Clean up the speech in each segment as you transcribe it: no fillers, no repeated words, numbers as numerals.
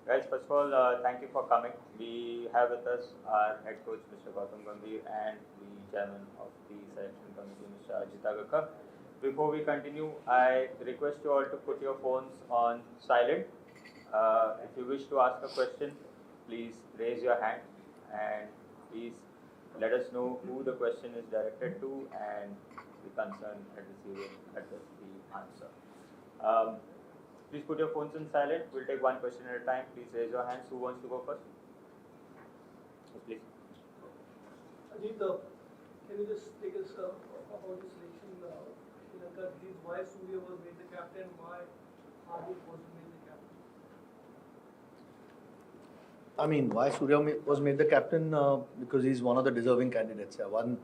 Guys, first of all, thank you for coming. We have with us our head coach, Mr. Gautam Gambhir, and the chairman of the selection committee, Mr. Ajit. Before we continue, I request you all to put your phones on silent. If you wish to ask a question, please raise your hand and please let us know who the question is directed to and the concerned receiver address the answer. Um, Please put your phones in silent. We'll take one question at a time. Please raise your hands. Who wants to go first? Yes, please. Ajit, can you just take us about the selection? Sri Lanka, why Surya was made the captain? Why Hardik wasn't made the captain? I mean, why Surya was made the captain? Because he's one of the deserving candidates. Yeah. One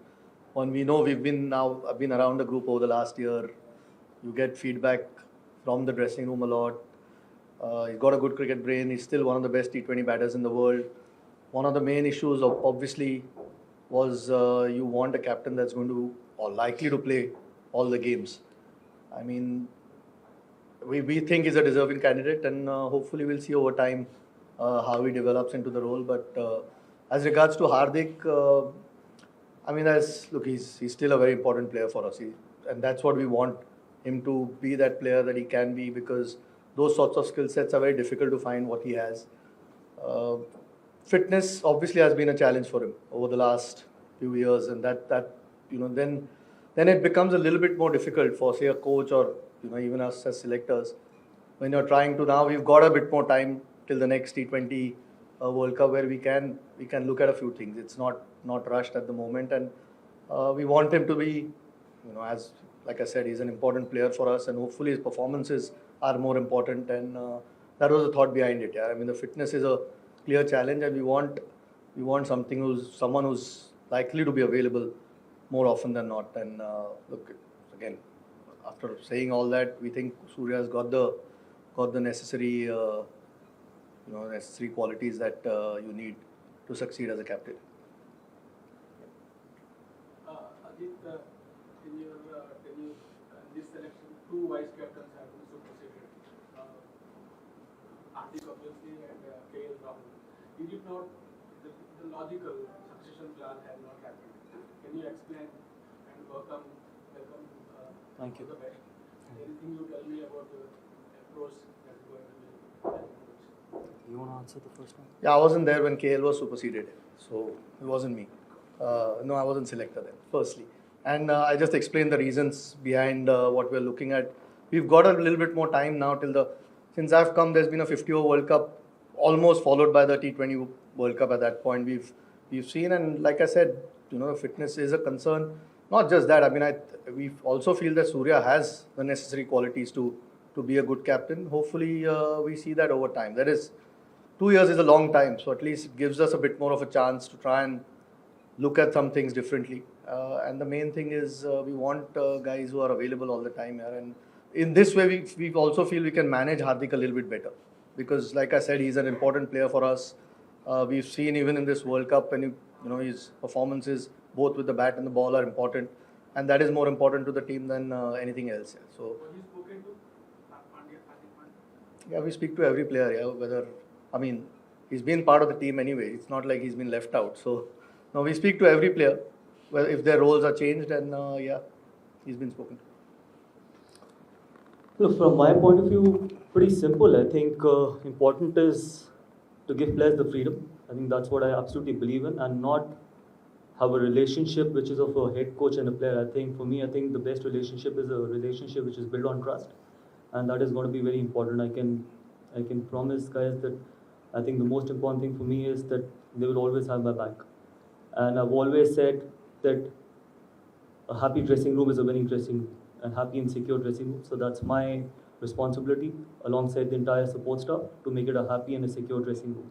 we know I've been around the group over the last year. You get feedback from the dressing room a lot. He's got a good cricket brain. He's still one of the best T20 batters in the world. One of the main issues, obviously, was you want a captain that's going to or likely to play all the games. I mean, we think he's a deserving candidate, and hopefully we'll see over time how he develops into the role. But as regards to Hardik, I mean, he's still a very important player for us, and that's what we want him to be, that player that he can be, because those sorts of skill sets are very difficult to find what he has. Fitness obviously has been a challenge for him over the last few years, and then it becomes a little bit more difficult for, say, a coach or even us as selectors when you're trying to. Now we've got a bit more time till the next T20 World Cup where we can look at a few things. It's not rushed at the moment, and we want him to be, as like I said, he's an important player for us, and hopefully his performances are more important. And that was the thought behind it. Yeah, I mean, the fitness is a clear challenge, and we want someone who's likely to be available more often than not. And look, again, after saying all that, we think Surya has got the necessary necessary qualities that you need to succeed as a captain. Ajit, in your tenure in this selection, two vice captains have been superseded. Hardik obviously and KL Rahul. Did you not the logical succession plan had not happened? Can you explain and welcome Thank you. the best? Anything you tell me about the approach that is going to be? You want to answer the first one? Yeah, I wasn't there when KL was superseded, so it wasn't me. No, I wasn't selected then, firstly. And I just explained the reasons behind what we're looking at. We've got a little bit more time now since I've come, there's been a 50-over World Cup, almost followed by the T20 World Cup at that point. We've seen, and like I said, fitness is a concern. Not just that, I mean, we also feel that Surya has the necessary qualities to be a good captain. Hopefully, we see that over time. That is, 2 years is a long time, so at least it gives us a bit more of a chance to try and look at some things differently. And the main thing is we want guys who are available all the time here. And in this way, we also feel we can manage Hardik a little bit better. Because like I said, he's an important player for us. We've seen even in this World Cup, and his performances, both with the bat and the ball, are important. And that is more important to the team than anything else. Yeah. So, Were you spoken to? yeah, we speak to every player. Yeah, he's been part of the team anyway. It's not like he's been left out. So, now we speak to every player, if their roles are changed, and he's been spoken to. Look, from my point of view, pretty simple. I think important is to give players the freedom. I think that's what I absolutely believe in, and not have a relationship which is of a head coach and a player. I think the best relationship is a relationship which is built on trust, and that is going to be very important. I can promise guys that I think the most important thing for me is that they will always have my back. And I've always said that a happy dressing room is a winning dressing room, and happy and secure dressing room. So that's my responsibility alongside the entire support staff to make it a happy and a secure dressing room.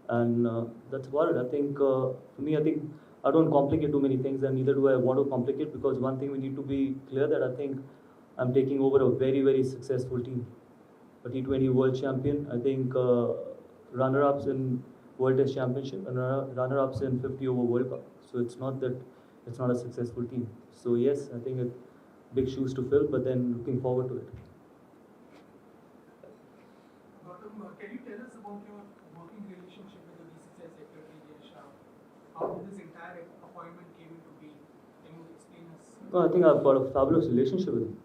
And that's about it. I think for me, I think I don't complicate too many things, and neither do I want to complicate, because one thing we need to be clear that I think I'm taking over a very, very successful team. A T20 World Champion, I think runner-ups in World Test Championship and runner-ups in 50-over World Cup. So it's not that it's not a successful team. So yes, I think it's big shoes to fill, but then looking forward to it. Gautam, can you tell us about about your working relationship with the BCCI Secretary Jay Shah? How did this entire appointment came into being? Can you explain us? No, I think I've got a fabulous relationship with him.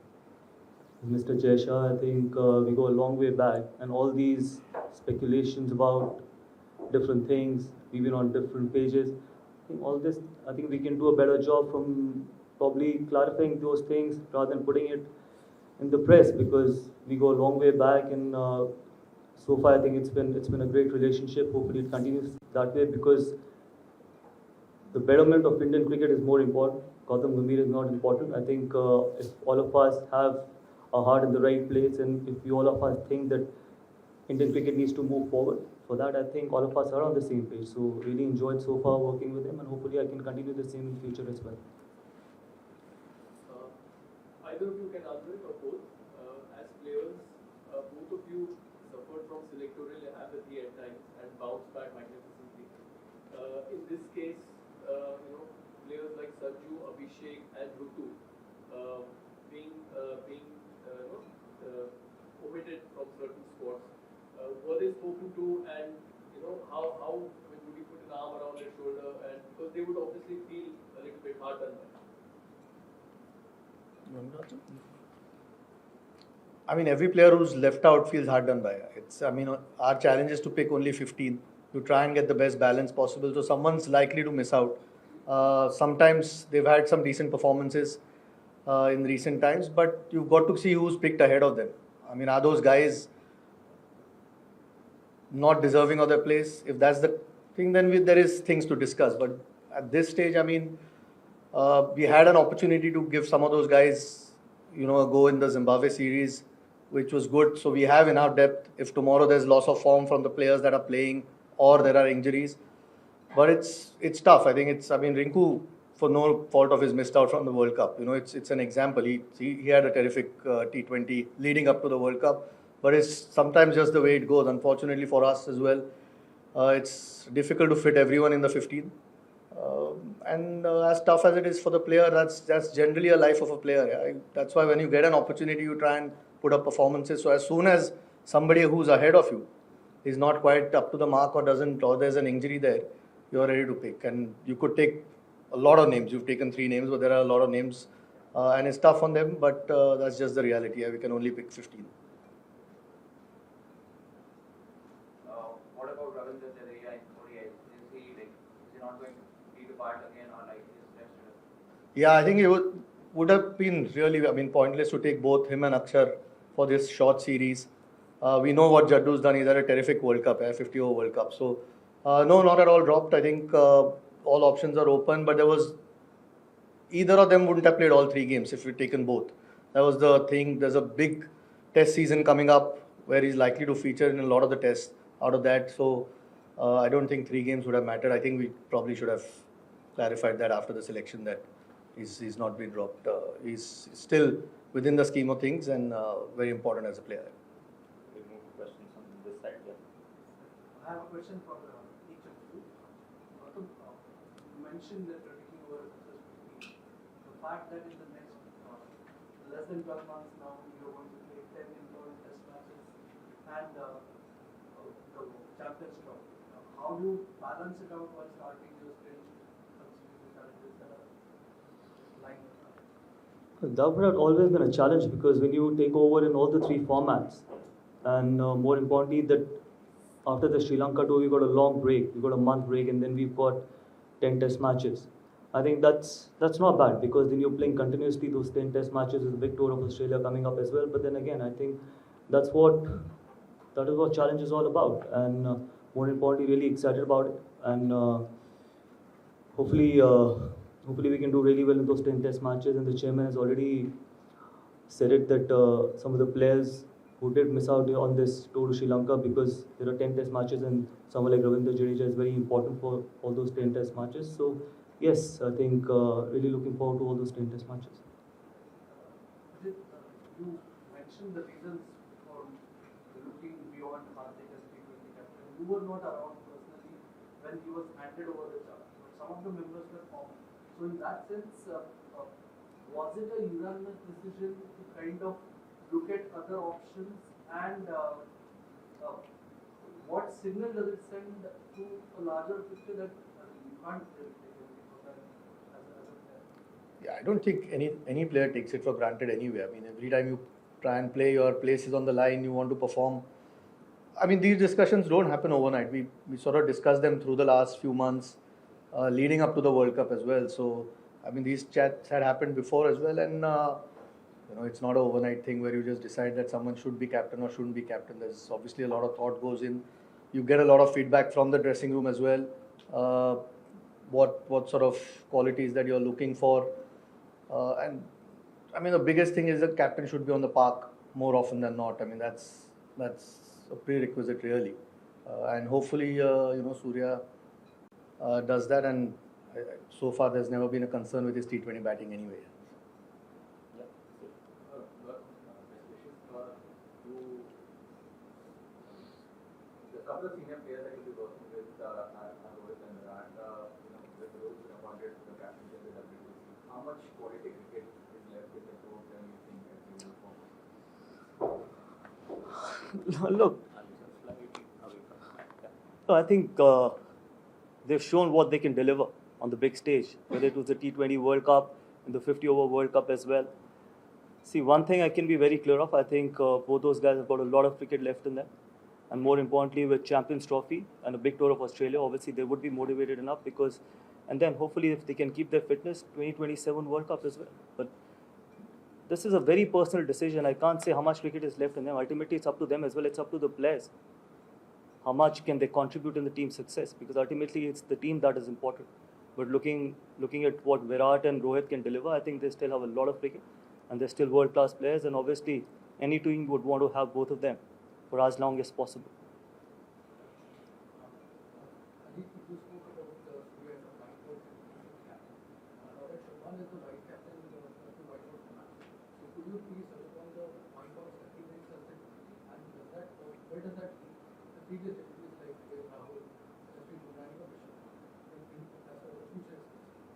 Mr. Jay Shah, I think we go a long way back, and all these speculations about different things, we've been on different pages. I think all this, I think we can do a better job from probably clarifying those things rather than putting it in the press, because we go a long way back, and so far I think it's been a great relationship. Hopefully it continues that way, because the betterment of Indian cricket is more important. Gautam Gambhir is not important. I think if all of us have our heart in the right place, and if we all of us think that Indian cricket needs to move forward, for that I think all of us are on the same page. So really enjoyed so far working with him, and hopefully I can continue the same in future as well. Either of you can answer it or both. As players, both of you suffered from selectorial apathy at times and bounced back magnificently. In this case, players like Sanju, Abhishek, and Rutu being omitted from certain squads. Were they spoken to, and how would you put an arm around their shoulder, and because they would obviously feel a little bit hard done by. I mean, every player who's left out feels hard done by. Our challenge is to pick only 15 to try and get the best balance possible. So someone's likely to miss out. Sometimes they've had some decent performances in recent times, but you've got to see who's picked ahead of them. I mean, are those guys not deserving of their place? If that's the thing, then there is things to discuss. But at this stage, we had an opportunity to give some of those guys, a go in the Zimbabwe series, which was good. So we have enough depth. If tomorrow there's loss of form from the players that are playing, or there are injuries, but it's tough. I think Rinku, for no fault of his, missed out from the World Cup. It's an example. He had a terrific T20 leading up to the World Cup, but it's sometimes just the way it goes. Unfortunately for us as well, it's difficult to fit everyone in the 15. And as tough as it is for the player, that's generally a life of a player. Yeah? That's why when you get an opportunity, you try and put up performances. So as soon as somebody who's ahead of you is not quite up to the mark, or there's an injury there, you're ready to pick. And you could take a lot of names. You've taken 3 names, but there are a lot of names, and it's tough on them. But that's just the reality. Yeah? We can only pick 15. What about Ravindra Jadeja in Korea? Is he not going to be the part again, or like is rested? Yeah, I think it would have been really, pointless to take both him and Akshar for this short series. We know what Jaddu's done. He's had a terrific World Cup, 50-over World Cup. So, no, not at all dropped. I think all options are open, but either of them wouldn't have played all 3 games if we'd taken both. That was the thing. There's a big test season coming up where he's likely to feature in a lot of the tests out of that. So, I don't think 3 games would have mattered. I think we probably should have clarified that after the selection, that he's not been dropped. He's still within the scheme of things, and very important as a player. We'll move to questions on this side. Yeah. I have a question for each of you. Gautam, you mentioned that you're taking over a successful team. The fact that in the next less than 12 months now, you're going to play 10 important test matches and the Champions Trophy. How do you balance it out while starting your stint, considering the challenges that are lying ahead? That would have always been a challenge, because when you take over in all the 3 formats, and more importantly, that after the Sri Lanka tour, we got a long break, we got a month break, and then we've got 10 test matches. I think that's not bad, because then you're playing continuously those 10 test matches with the big tour of Australia coming up as well. But then again, I think that is what challenge is all about, and more importantly, really excited about it, and hopefully we can do really well in those 10 test matches. And the chairman has already said it, that some of the players who did miss out on this tour to Sri Lanka, because there are 10 test matches, and someone like Ravindra Jadeja is very important for all those 10 test matches. So yes, I think really looking forward to all those 10 test matches. You mentioned the reasons for looking beyond Hardik as T20 captain. You were not around personally when he was handed over the charge, but some of the members were formed. So in that sense, was it a unanimous decision to kind of look at other options and what signal does it send to a larger picture that you can't really take everything for granted as a player? Yeah, I don't think any player takes it for granted anyway. I mean, every time you try and play, your place is on the line, you want to perform. I mean, these discussions don't happen overnight. We sort of discussed them through the last few months, leading up to the World Cup as well. So, I mean, these chats had happened before as well, and it's not an overnight thing where you just decide that someone should be captain or shouldn't be captain. There's obviously a lot of thought goes in. You get a lot of feedback from the dressing room as well. What sort of qualities that you're looking for, and I mean, the biggest thing is the captain should be on the park more often than not. I mean, that's a prerequisite really, and hopefully, Surya does that. And so far, there's never been a concern with his T20 batting anyway. The couple of senior players that you'll be working with are Rohit and Virat. With Rohit being appointed to the captaincy of the WTC, how much quality cricket is left with the group and you think that you will form? Look, no, I think they've shown what they can deliver on the big stage, whether it was the T20 World Cup and the 50-over World Cup as well. See, one thing I can be very clear of, I think both those guys have got a lot of cricket left in them. And more importantly, with Champions Trophy and a big tour of Australia, obviously they would be motivated enough because, and then hopefully if they can keep their fitness, 2027 World Cup as well. But this is a very personal decision. I can't say how much cricket is left in them. Ultimately, it's up to them as well. It's up to the players. How much can they contribute in the team's success? Because ultimately, it's the team that is important. But looking at what Virat and Rohit can deliver, I think they still have a lot of cricket. And they're still world-class players. And obviously, any team would want to have both of them for as long as possible. You spoke about Surya as a white ball captain. Now that Shubman is the white captain of the white ball format, so could you please touch upon the point of sacrifice and where does that leave the previous deputies like Rahul, Jaspreet Bumrah, or Rishabh Pant as far as the future is concerned?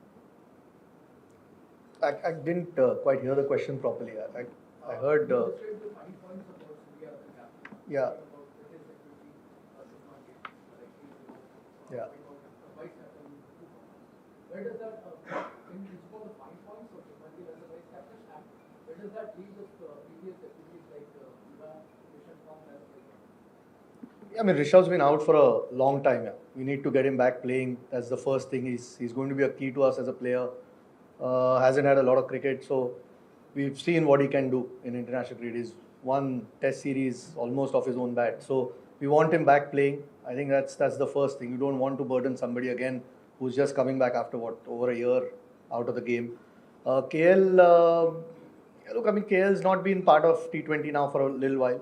I didn't quite hear the question properly. I heard. You described the 5 points about Surya as a captain. Yeah. About cricket security, Shubman Gill, like Yeah. vice captain. Where does that in each of the 5 points of Shubman Gill as a vice captain, and where does that leave the previous deputies like Bumrah, Rishabh Pant as like? I mean, Rishabh's been out for a long time. Yeah. We need to get him back playing. That's the first thing. He's going to be a key to us as a player. Hasn't had a lot of cricket, so we've seen what he can do in international cricket. He's won Test series almost off his own bat. So we want him back playing. I think that's the first thing. You don't want to burden somebody again who's just coming back after over a year out of the game. KL, look, I mean, KL's not been part of T20 now for a little while.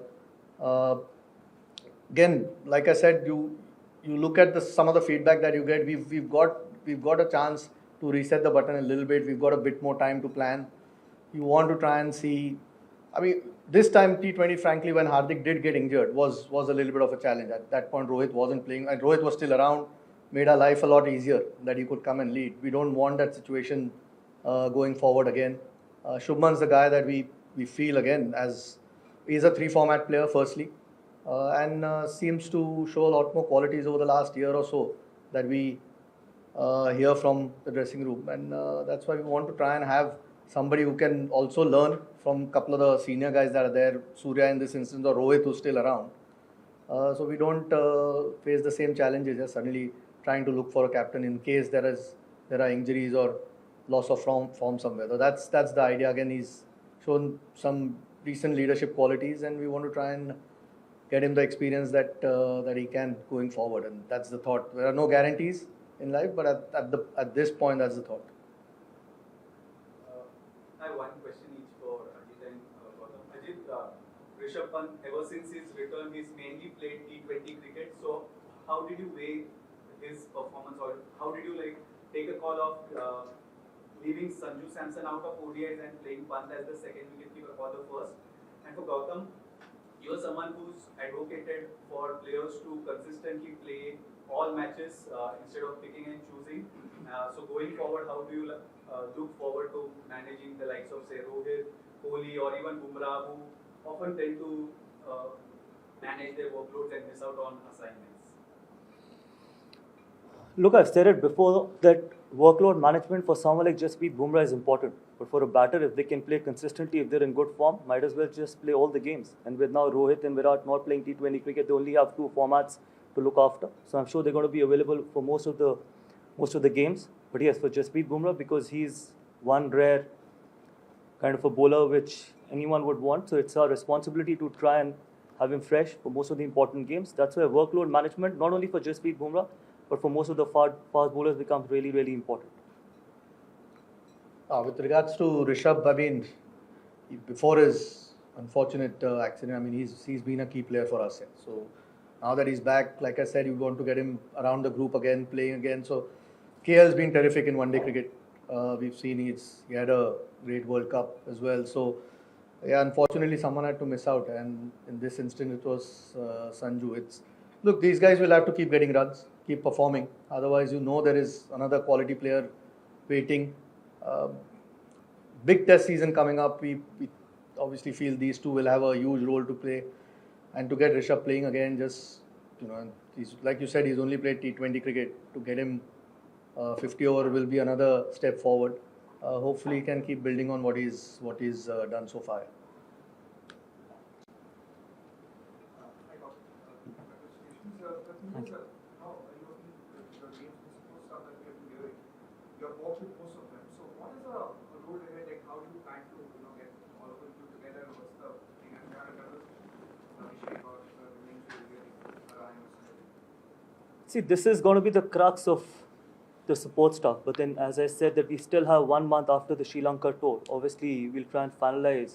Again, like I said, you look at some of the feedback that you get. We've got a chance to reset the button a little bit. We've got a bit more time to plan. You want to try and see. I mean, this time T20, frankly, when Hardik did get injured, was a little bit of a challenge. At that point, Rohit wasn't playing, and Rohit was still around. Made our life a lot easier that he could come and lead. We don't want that situation going forward again. Shubman's the guy that we feel again as he's a 3-format player, firstly. And seems to show a lot more qualities over the last year or so that we hear from the dressing room, and that's why we want to try and have somebody who can also learn from a couple of the senior guys that are there, Surya in this instance or Rohit who's still around. So we don't face the same challenges as suddenly trying to look for a captain in case there are injuries or loss of form somewhere. So that's the idea. Again, he's shown some decent leadership qualities, and we want to try and get him the experience that he can going forward, and that's the thought. There are no guarantees in life, but at this point, that's the thought. I have one question each for Ajit and Gautam. Ajit, Rishabh Pant, ever since his return, he's mainly played T20 cricket. So, how did you weigh his performance, or how did you take a call of leaving Sanju Samson out of ODIs and playing Pant as the second wicketkeeper for the first? And for Gautam, you're someone who's advocated for players to consistently play all matches instead of picking and choosing. So going forward, how do you look forward to managing the likes of, say, Rohit, Kohli, or even Bumrah, who often tend to manage their workloads and miss out on assignments? Look, I've said it before that workload management for someone like Jasprit Bumrah is important. But for a batter, if they can play consistently, if they're in good form, might as well just play all the games. And with now Rohit and Virat not playing T20 cricket, they only have 2 formats to look after. So I'm sure they're going to be available for most of the games. But yes, for Jasprit Bumrah, because he's one rare kind of a bowler which anyone would want. So it's our responsibility to try and have him fresh for most of the important games. That's why workload management, not only for Jasprit Bumrah, but for most of the fast bowlers, becomes really, really important. With regards to Rishabh, I mean, before his unfortunate accident, I mean, he's been a key player for us. So now that he's back, like I said, you want to get him around the group again, playing again. So KL's been terrific in one-day cricket. We've seen he had a great World Cup as well. So yeah, unfortunately, someone had to miss out, and in this instance, it was Sanju. Look, these guys will have to keep getting runs, keep performing. Otherwise, there is another quality player waiting. Big test season coming up. We obviously feel these two will have a huge role to play, and to get Rishabh playing again, just he's, like you said, he's only played T20 cricket. To get him 50 over will be another step forward. Hopefully, he can keep building on what he's done so far. How are you working with your games, the support stuff that we have been doing? You're worked with most of them. So what is the road ahead? Like how do you plan to get all of you together? What's the thing? And kind of Abhishek or remains really See, this is going to be the crux of the support stuff. But then, as I said, that we still have 1 month after the Sri Lanka tour. Obviously, we'll try and finalize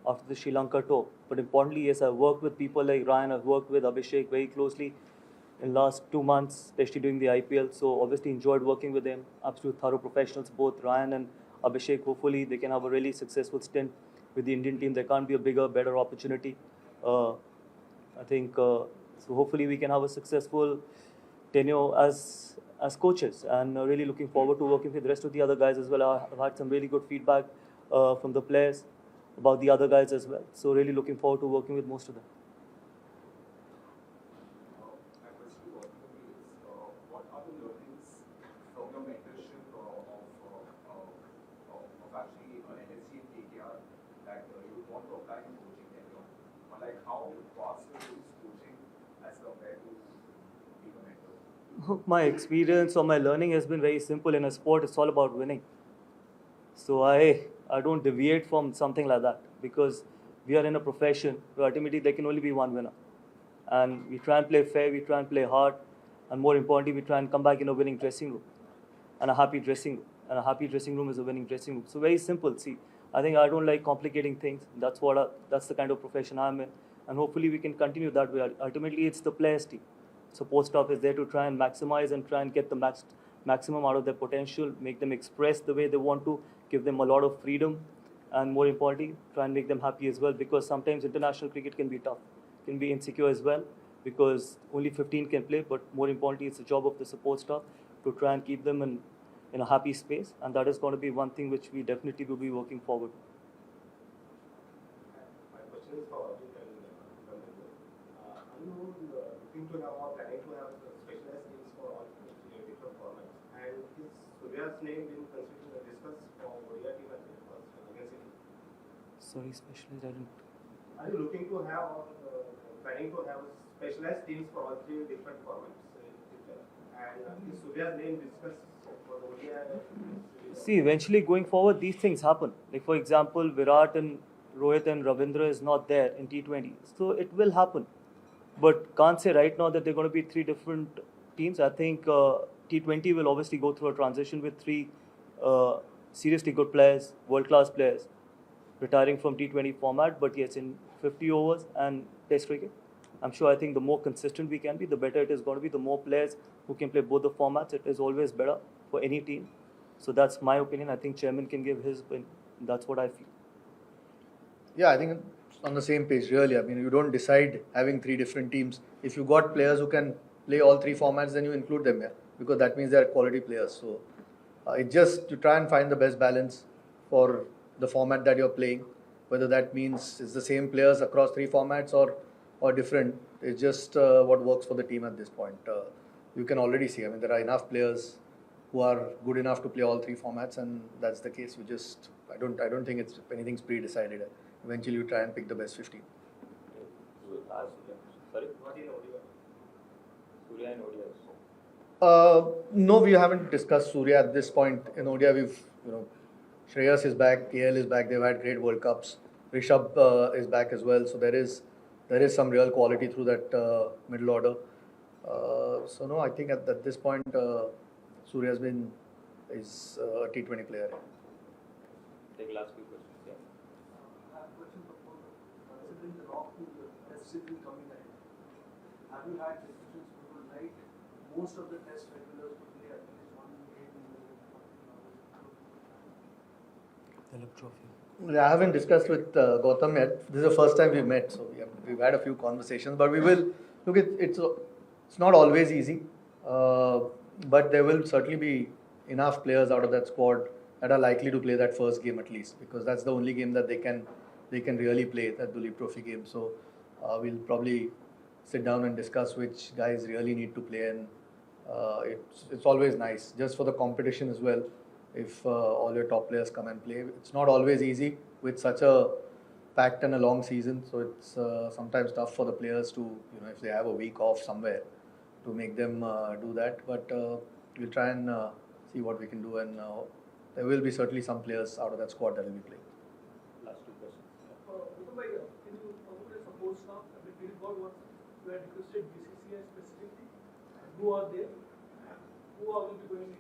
after the Sri Lanka tour. But importantly, yes, I've worked with people like Ryan. I've worked with Abhishek very closely in the last 2 months, especially during the IPL. So obviously enjoyed working with them. Absolute thorough professionals, both Ryan and Abhishek. Hopefully, they can have a really successful stint with the Indian team. There can't be a bigger, better opportunity. I think so. Hopefully, we can have a successful tenure as coaches, and really looking forward to working with the rest of the other guys as well. I've had some really good feedback from the players about the other guys as well. So really looking forward to working with most of them. My question to all of you is, what are the learnings from your mentorship of actually NSC and KKR that you would want to apply in coaching tenure? Or like how vast is coaching as compared to being a mentor? My experience or my learning has been very simple. In a sport, it's all about winning. So I don't deviate from something like that, because we are in a profession where ultimately there can only be one winner. And we try and play fair, we try and play hard, and more importantly, we try and come back in a winning dressing room and a happy dressing room. And a happy dressing room is a winning dressing room. So very simple. See, I think I don't like complicating things. That's the kind of profession I'm in. And hopefully we can continue that way. Ultimately, it's the players' team. Support staff is there to try and maximize and try and get the maximum out of their potential, make them express the way they want to, give them a lot of freedom, and more importantly, try and make them happy as well, because sometimes international cricket can be tough, can be insecure as well, because only 15 can play, but more importantly, it's the job of the support staff to try and keep them in a happy space, and that is going to be one thing which we definitely will be working forward to. My question is for Arjun and Gambhir. Are you looking to have or planning to have specialized teams for all different formats? And is Surya's name being considered discussed for ODI team as well as Indian team? Sorry, specialized, I didn't. Are you looking to have or planning to have specialized teams for all 3 different formats in future? And is Surya's name discussed for the ODI? See, eventually going forward, these things happen. Like for example, Virat and Rohit and Ravindra is not there in T20. So it will happen. But can't say right now that they're going to be 3 different teams. I think T20 will obviously go through a transition with 3 seriously good players, world-class players, retiring from T20 format. But yes, in 50 overs and Test cricket, I'm sure I think the more consistent we can be, the better it is going to be. The more players who can play both the formats, it is always better for any team. So that's my opinion. I think Chairman can give his opinion. That's what I feel. Yeah, I think it's on the same page, really. I mean, you don't decide having 3 different teams. If you got players who can play all 3 formats, then you include them, because that means they're quality players. So it's just to try and find the best balance for the format that you're playing, whether that means it's the same players across 3 formats or or different. It's just what works for the team at this point. You can already see. I mean, there are enough players who are good enough to play all three formats, and that's the case. I don't think anything's pre-decided. Eventually, you try and pick the best 15. Sorry? Surya and ODIs. No, we haven't discussed Surya at this point. In ODI, Shreyas is back, KL is back. They've had great World Cups. Rishabh is back as well. So there is some real quality through that middle order. So no, I think at this point, Surya is a T20 player. Take the last few questions. Yeah. I have a question for both. Considering the rock to the test season coming ahead, have you had decisions who would like most of the test regulars to play at least one game in the I haven't discussed with Gautam yet. This is the first time we've met, so we've had a few conversations. But we will look. It's not always easy, but there will certainly be enough players out of that squad that are likely to play that first game at least, because that's the only game that they can really play, that Duleep Trophy game. So we'll probably sit down and discuss which guys really need to play, and it's always nice just for the competition as well. If all your top players come and play, it's not always easy with such a packed and a long season. So it's sometimes tough for the players to, if they have a week off somewhere, to make them do that. But we'll try and see what we can do, and there will be certainly some players out of that squad that will be playing. Last two questions. Can you talk about support staff? I mean, we got what you had requested BCCI specifically. Who are there? Who are will be going into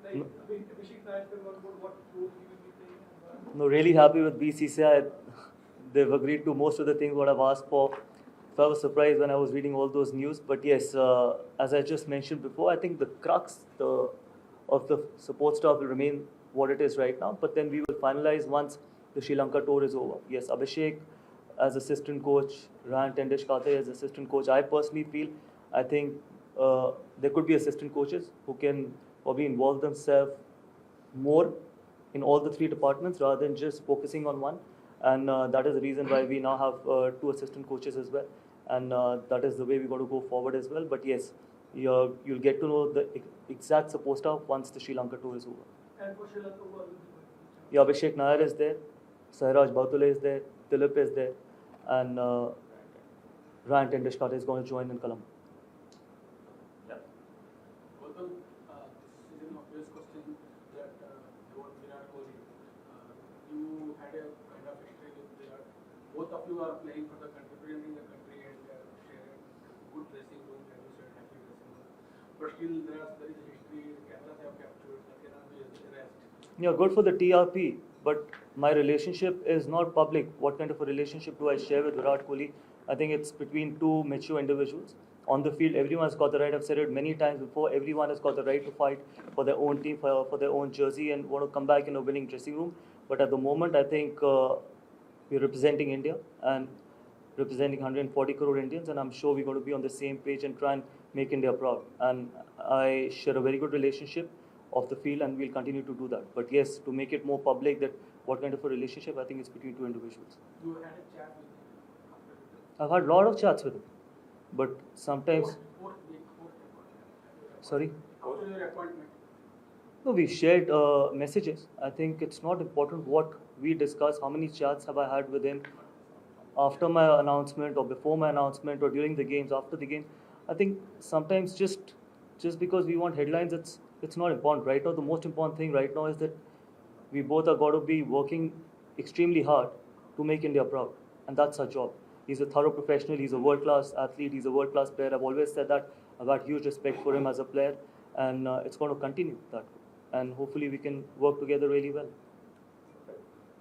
like, I mean, Abhishek Nayak, what role he will be playing? No, really happy with BCCI. They've agreed to most of the things what I've asked for. So I was surprised when I was reading all those news. But yes, as I just mentioned before, I think the crux of the support staff will remain what it is right now. But then we will finalize once the Sri Lanka tour is over. Yes, Abhishek as assistant coach, Ryan Tendishkate as assistant coach. I personally feel, I think there could be assistant coaches who can probably involve themselves more in all the three departments rather than just focusing on one. And that is the reason why we now have two assistant coaches as well. And that is the way we're going to go forward as well. But yes, you'll get to know the exact support staff once the Sri Lanka tour is over. And for Sri Lanka, who are Yeah, Abhishek Nair is there, Sairaj Bhatule is there, Dilip is there, and Ryan Tendishkate is going to join in Colombo. Gautam, this is an obvious question that about Virat Kohli. You had a kind of history with Virat. Both of you are playing for the country, representing the country, and sharing good dressing room, as you said, happy dressing room. But still, there is a history. The cameras have captured. That cannot be erased. Yeah, good for the TRP, but my relationship is not public. What kind of a relationship do I share with Virat Kohli? I think it's between two mature individuals. On the field, everyone's got the right, I've said it many times before, everyone has got the right to fight for their own team, for their own jersey, and want to come back in a winning dressing room. But at the moment, I think we're representing India and representing 140 crore Indians, and I'm sure we're going to be on the same page and try and make India proud. And I share a very good relationship of the field, and we'll continue to do that. But yes, to make it more public, that what kind of a relationship, I think it's between two individuals. you had a chat with him after the I've had a lot of chats with him, but sometimes, fourth sorry? After your appointment. No, we shared messages. I think it's not important what we discuss, how many chats have I had with him after my announcement or before my announcement or during the games, after the game. I think sometimes just because we want headlines, it's not important. Right now, the most important thing right now is that we both are got to be working extremely hard to make India proud. And that's our job. He's a thorough professional. He's a world-class athlete. He's a world-class player. I've always said that. I've had huge respect for him as a player. And it's going to continue that. And hopefully we can work together really well.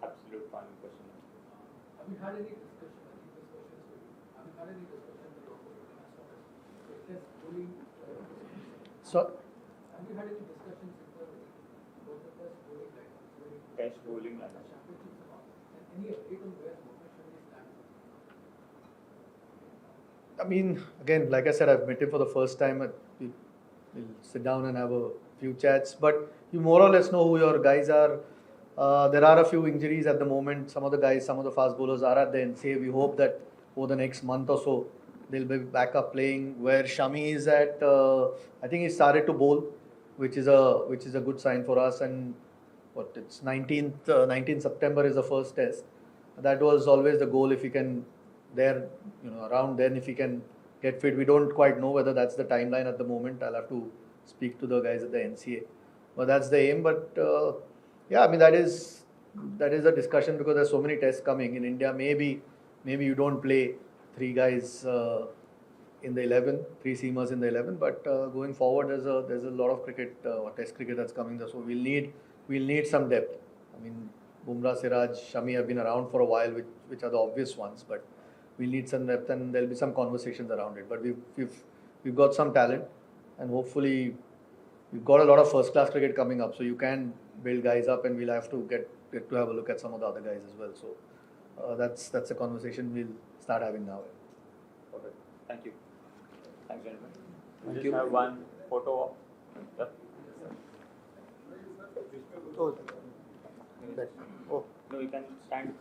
Absolute final question. Have you had any discussion? I think this question is for you. Have you had any discussion with the opposition as far as fitness, bowling? So, Have you had any discussions with both the best bowling lineups? Best bowling lineup. Championships and all? And any update on where Mohammad Shami stands? I mean, again, like I said, I've met him for the first time. We'll sit down and have a few chats, but you more or less know who your guys are. There are a few injuries at the moment. Some of the guys, some of the fast bowlers are at the end. Say we hope that over the next month or so, they'll be back up playing. Where Shami is at, I think he started to bowl, which is a good sign for us. And what it's 19th September is the first test. That was always the goal. If he can, around then, if he can get fit, we don't quite know whether that's the timeline at the moment. I'll have to speak to the guys at the NCA, but that's the aim. But yeah, I mean that is a discussion because there's so many tests coming in India. Maybe you don't play three guys in the 11, three seamers in the 11. But going forward, there's a lot of cricket, test cricket that's coming there. So we'll need some depth. I mean, Bumrah, Siraj, Shami have been around for a while, which are the obvious ones. But we'll need some depth, and there'll be some conversations around it. But we've got some talent, and hopefully we've got a lot of first class cricket coming up. So you can build guys up, and we'll have to get to have a look at some of the other guys as well. So that's a conversation we'll start having now. Perfect. Thank you. Thanks, gentlemen. Thank We you. just have one photo op. Yep. Oh, that, oh. No, you can stand.